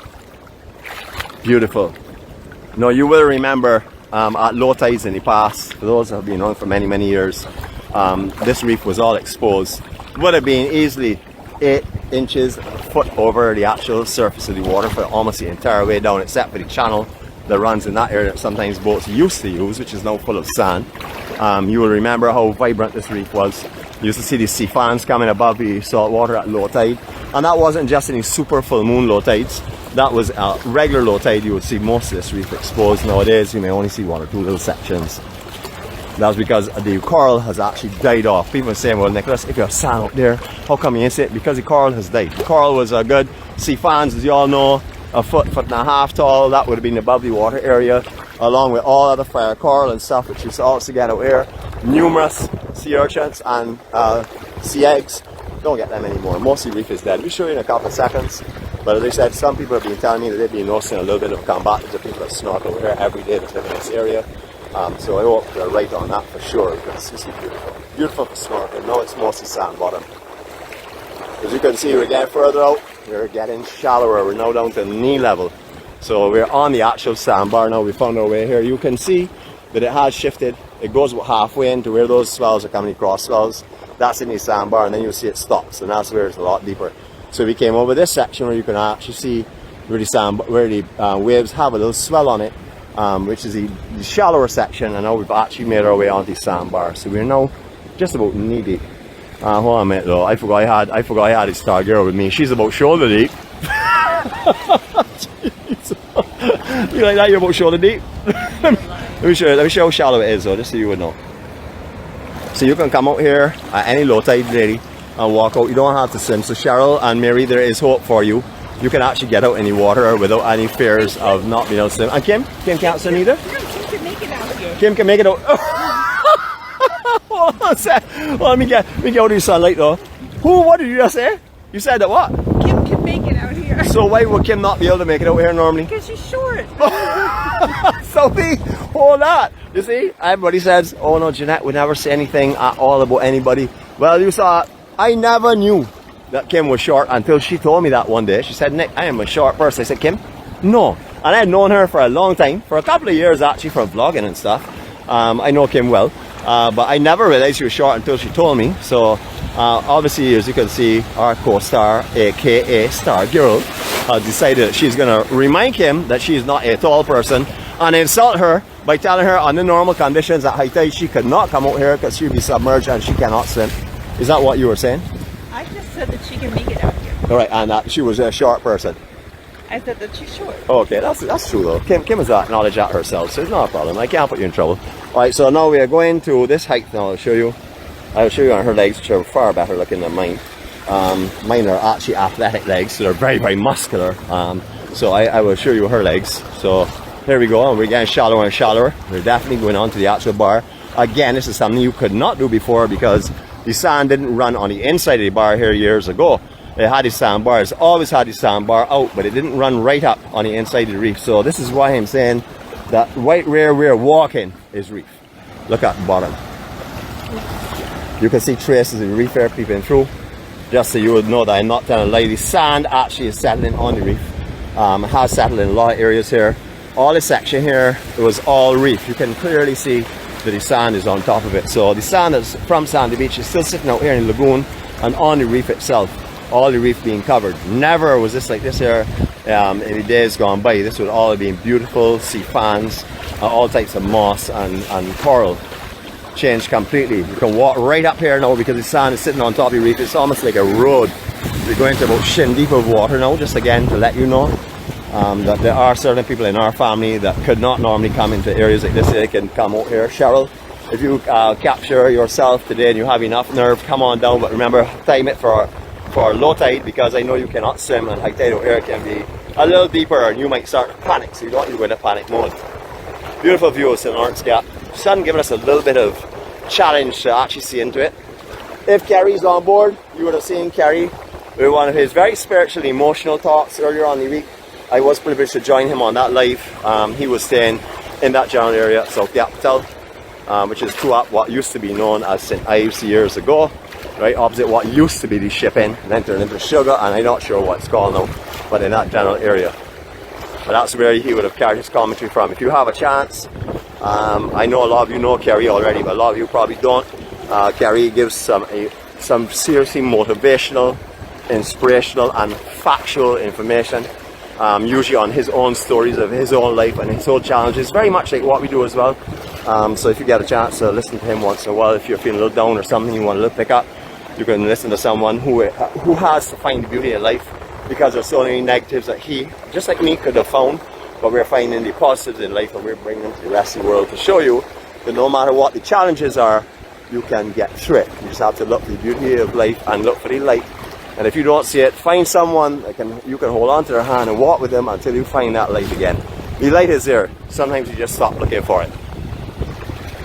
Beautiful. No, you will remember at low tides in the past, for those that have been on for many, many years, this reef was all exposed. Would have been easily 8 inches, a foot over the actual surface of the water for almost the entire way down, except for the channel that runs in that area that sometimes boats used to use, which is now full of sand. You will remember how vibrant this reef was. You used to see the sea fans coming above the salt water at low tide, and that wasn't just any super full moon low tides. That was a regular low tide. You would see most of this reef exposed. Nowadays you may only see 1 or 2 little sections. That's because the coral has actually died off. People are saying, well, Nicholas, if you have sand out there, how come you ain't say it? Because the coral has died. The coral was a good sea fans, as you all know, a foot and a half tall. That would have been above the water area, along with all other fire coral and stuff, which you also get out here. Numerous sea urchins and sea eggs. Don't get them anymore. Most of the reef is dead. We'll show you in a couple of seconds. But as I said, some people have been telling me that they've been noticing a little bit of combat. There's people that snorkel here every day that live in this area. So I hope they're right on that for sure, because this is beautiful. Beautiful for snorkeling. Now it's mostly sand bottom. As you can see, we're getting further out. We're getting shallower. We're now down to knee level. So we're on the actual sandbar now. We found our way here. You can see that it has shifted. It goes about halfway into where those swells are coming across swells. That's in the sandbar, and then you'll see it stops, and that's where it's a lot deeper. So we came over this section where you can actually see where the waves have a little swell on it, which is the shallower section, and now we've actually made our way onto the sandbar. So we're now just about knee deep. Hold on a minute though. I forgot I had a star girl with me. She's about shoulder deep. You like that? You're about shoulder deep. Let me show you how shallow it is though, just so you would know. So you can come out here at any low tide, lady, and walk out. You don't have to swim. So Cheryl and Mary, there is hope for you. You can actually get out in the water without any fears of not being able to swim. And Kim can't swim either. Kim can make it out here. Kim can make it out. Hold on a sec. Well, let me get out of the sunlight though. What did you just say? You said that what? Kim can make it out here. So why would Kim not be able to make it out here normally? Because she's short. So hold that. You see, everybody says, oh no, Jeanette would never say anything at all about anybody. Well, you saw, I never knew that Kim was short until she told me that one day. She said, Nick, I am a short person. I said, Kim, no. And I had known her for a long time, for a couple of years actually, from vlogging and stuff. I know Kim well, but I never realized she was short until she told me. So obviously, as you can see, our co-star, aka Star Girl, has decided that she's going to remind Kim that she is not a tall person and insult her by telling her on the normal conditions at high tide she could not come out here because she'd be submerged and she cannot swim. Is that what you were saying? I just said that she can make it out here. All right, and that she was a short person. I said that she's short. Okay, that's true though. Kim has acknowledged that herself, so it's not a problem. I can't put you in trouble. All right, so now we are going to this height. Now I'll show you on her legs, which are far better looking than mine. Mine are actually athletic legs, so they're very, very muscular. So I will show you her legs. So here we go, and we're getting shallower and shallower. We're definitely going on to the actual bar. Again, this is something you could not do before because the sand didn't run on the inside of the bar here years ago. It had the sandbar, it's always had the sandbar out, but it didn't run right up on the inside of the reef. So this is why I'm saying that right where we're walking is reef. Look at the bottom. You can see traces of the reef here peeping through. Just so you would know that I'm not telling a lie, the sand actually is settling on the reef. It has settled in a lot of areas here. All this section here, it was all reef. You can clearly see that the sand is on top of it. So the sand that's from Sandy Beach is still sitting out here in the lagoon and on the reef itself. All the reef being covered. Never was this like this here in the days gone by. This would all have been beautiful sea fans, all types of moss and coral. Changed completely. You can walk right up here now because the sand is sitting on top of the reef. It's almost like a road. We're going to about shin deep of water now, just again to let you know that there are certain people in our family that could not normally come into areas like this. They can come out here. Cheryl, if you capture yourself today and you have enough nerve, come on down, but remember, time it for low tide, because I know you cannot swim, and high tide out here can be a little deeper and you might start to panic, so you don't want to go into panic mode. Beautiful view of St.LawrenceGap. Sun giving us a little bit of challenge to actually see into it. If Kerry's on board, you would have seen Kerry with one of his very spiritual, emotional talks earlier on the week. I was privileged to join him on that live. He was staying in that general area, 𝗳𝗏𝗘𝗏, which is what used to be known as St. Ives years ago. Right opposite what used to be the shipping, and then turned into sugar, and I'm not sure what it's called now, but in that general area. But that's where he would have carried his commentary from. If you have a chance, I know a lot of you know Kerry already, but a lot of you probably don't. Kerry gives some seriously motivational, inspirational and factual information, usually on his own stories of his own life and his own challenges, very much like what we do as well. So if you get a chance to listen to him once in a while, if you're feeling a little down or something you want to pick up, you can listen to someone who has to find the beauty in life, because there's so many negatives that he, just like me, could have found, but we're finding the positives in life, and we're bringing them to the rest of the world to show you that no matter what the challenges are, you can get through it. You just have to look for the beauty of life and look for the light. And if you don't see it, find someone that you can hold on to their hand and walk with them until you find that light again. The light is there. Sometimes you just stop looking for it.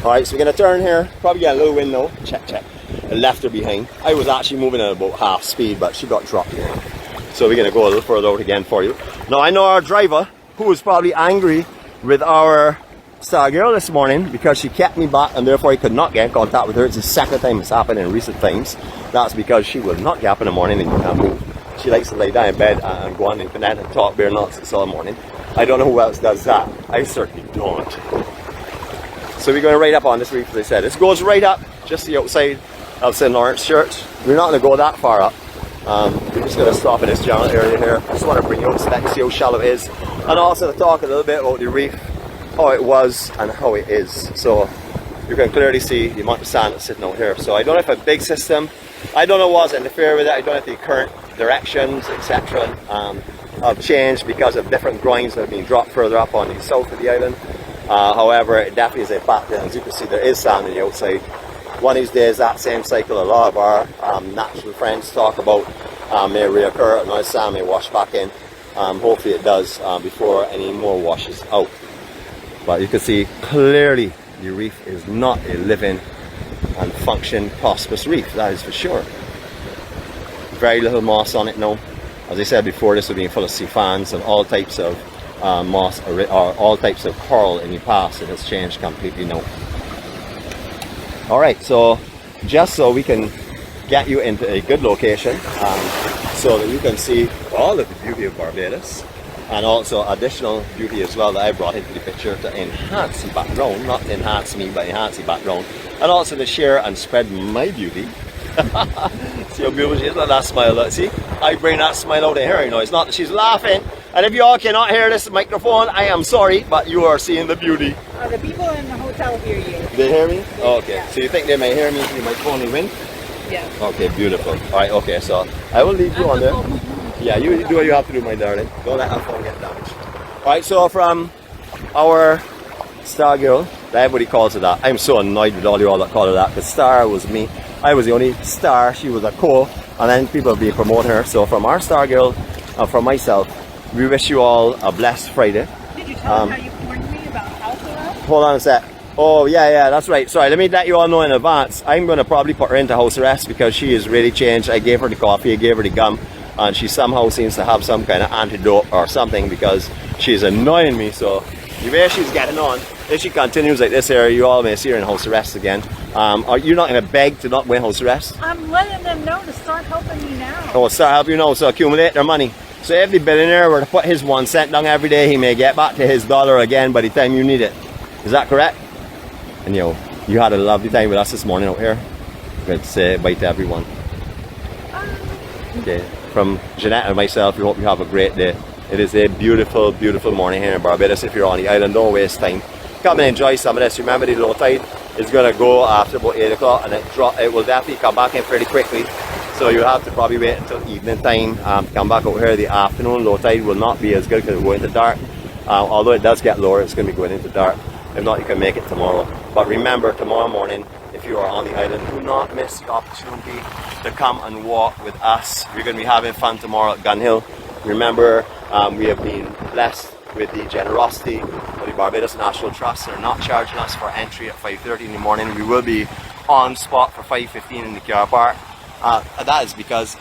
Alright, so we're going to turn here. Probably get a little wind now. Check. I left her behind. I was actually moving at about half speed, but she got dropped here. So we're going to go a little further out again for you. Now I know our driver, who was probably angry with our star girl this morning because she kept me back and therefore I could not get in contact with her. It's the second time it's happened in recent times. That's because she will not get up in the morning and you can't move. She likes to lay down in bed and go on the internet and talk bare nonsense all morning. I don't know who else does that. I certainly don't. So we're going to ride up on this reef, as I said. This goes right up, just the outside of St. Lawrence Church. We're not going to go that far up. We're just going to stop in this general area here. I just want to bring you up so that you can see how shallow it is. And also to talk a little bit about the reef, how it was and how it is. So you can clearly see the amount of sand that's sitting out here. So I don't know if a big system, I don't know what's interfere with it. I don't know if the current directions, etc. Have changed because of different groins that have been dropped further up on the south of the island. However, it definitely is a factor. As you can see, there is sand on the outside. One of these days, that same cycle a lot of our natural friends talk about may reoccur, and sand may wash back in. Hopefully it does before any more washes out. But you can see clearly the reef is not a living and functioning prosperous reef, that is for sure. Very little moss on it now. As I said before, this would be full of sea fans and all types of moss or all types of coral in the past. It has changed completely now. Alright, so just so we can get you into a good location so that you can see all of the beauty of Barbados and also additional beauty as well that I brought into the picture to enhance the background, not to enhance me but enhance the background, and also to share and spread my beauty. See how beautiful she is? That smile, let's see. I bring that smile out of her, you know. It's not that she's laughing. And if you all cannot hear this microphone, I am sorry, but you are seeing the beauty. The people in the hotel hear you. They hear me? Yeah. Okay. Yeah. So you think they may hear me through my phone and wind? Yeah. Okay, beautiful. Alright, okay, so I will leave you on there. Yeah, you do what you have to do, my darling. Don't let our phone get damaged. Alright, so from our star girl, everybody calls her that. I'm so annoyed with all you all that call her that, because star was me. I was the only star, she was a co, and then people have been promoting her. So from our star girl and from myself, we wish you all a blessed Friday. Did you tell them how you warned me about alcohol? Hold on a sec. Oh, yeah, that's right. Sorry, let me let you all know in advance. I'm going to probably put her into house arrest because she has really changed. I gave her the coffee, I gave her the gum, and she somehow seems to have some kind of antidote or something because she's annoying me. So the way she's getting on, if she continues like this here, you all may see her in house arrest again. Are you not going to beg to not go in house arrest? I'm letting them know to start helping me now. Oh, start helping you now, so accumulate their money. So if the billionaire were to put his 1 cent down every day, he may get back to his dollar again by the time you need it. Is that correct? And you had a lovely time with us this morning out here. Good to say bye to everyone. Okay, from Jeanette and myself, we hope you have a great day. It is a beautiful, beautiful morning here in Barbados. If you're on the island, don't waste time. Come and enjoy some of this. Remember, the low tide is going to go after about 8 o'clock, and it will definitely come back in pretty quickly. So you have to probably wait until evening time to come back over here. The afternoon low tide will not be as good because it will go into dark. Although it does get lower, it's going to be going into dark. If not, you can make it tomorrow. But remember, tomorrow morning, if you are on the island, do not miss the opportunity to come and walk with us. We're going to be having fun tomorrow at Gun Hill. Remember, we have been blessed with the generosity of the Barbados National Trust. They're not charging us for entry at 5:30 in the morning. We will be on spot for 5:15 in the car park. That is because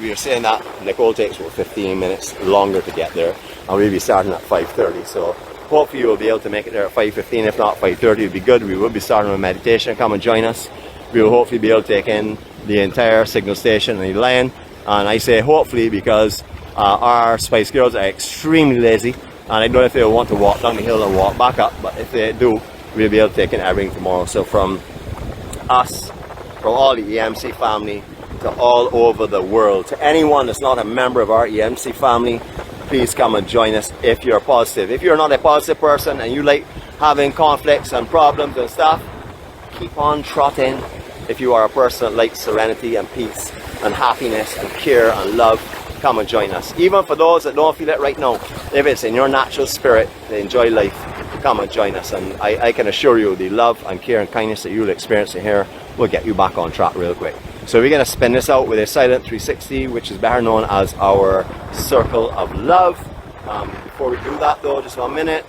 we are saying that Nicole takes about 15 minutes longer to get there, and we'll be starting at 5:30. So hopefully you will be able to make it there at 5:15. If not, 5:30 would be good. We will be starting with meditation. Come and join us. We will hopefully be able to take in the entire signal station and the land. And I say hopefully because our Spice Girls are extremely lazy, and I don't know if they will want to walk down the hill and walk back up, but if they do, we'll be able to take in everything tomorrow. So from us, from all the EMC family, to all over the world, to anyone that's not a member of our EMC family, please come and join us if you're positive. If you're not a positive person and you like having conflicts and problems and stuff, keep on trotting. If you are a person that likes serenity and peace and happiness and care and love, come and join us. Even for those that don't feel it right now, if it's in your natural spirit to enjoy life, come and join us. And I can assure you the love and care and kindness that you'll experience in here will get you back on track real quick. So we're going to spin this out with a silent 360, which is better known as our circle of love. Before we do that though, just 1 minute,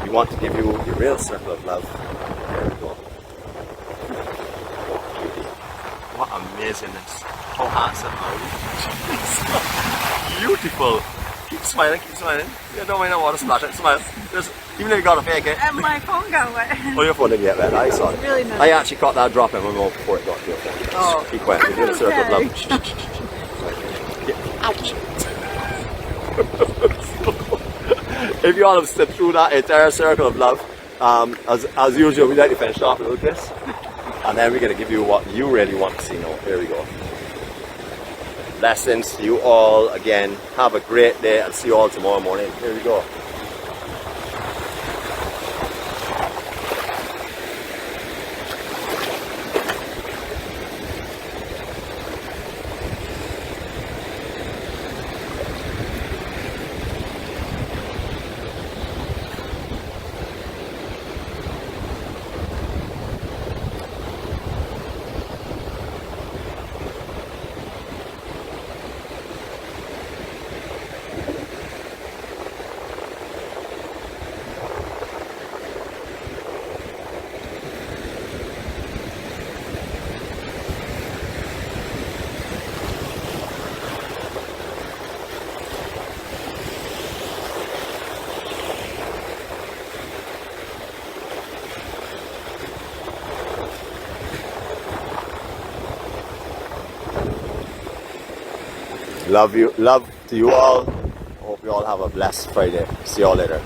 we want to give you the real circle of love. There we go. What amazingness. How handsome are you? Beautiful. Keep smiling, keep smiling. You don't mind the water splashing. Smile. Even if you got to fake it. And my phone got wet. Oh, your phone didn't get wet. I saw it. Really nice. I actually caught that drop in my mouth before it got to your phone. Oh. Keep quiet. We did a circle of love. Ouch. If you all have stepped through that entire circle of love, as usual, we like to finish off with this. And then we're going to give you what you really want to see now. Here we go. Blessings to you all again. Have a great day and see you all tomorrow morning. Here we go. Love to you all. Hope you all have a blessed Friday. See you all later.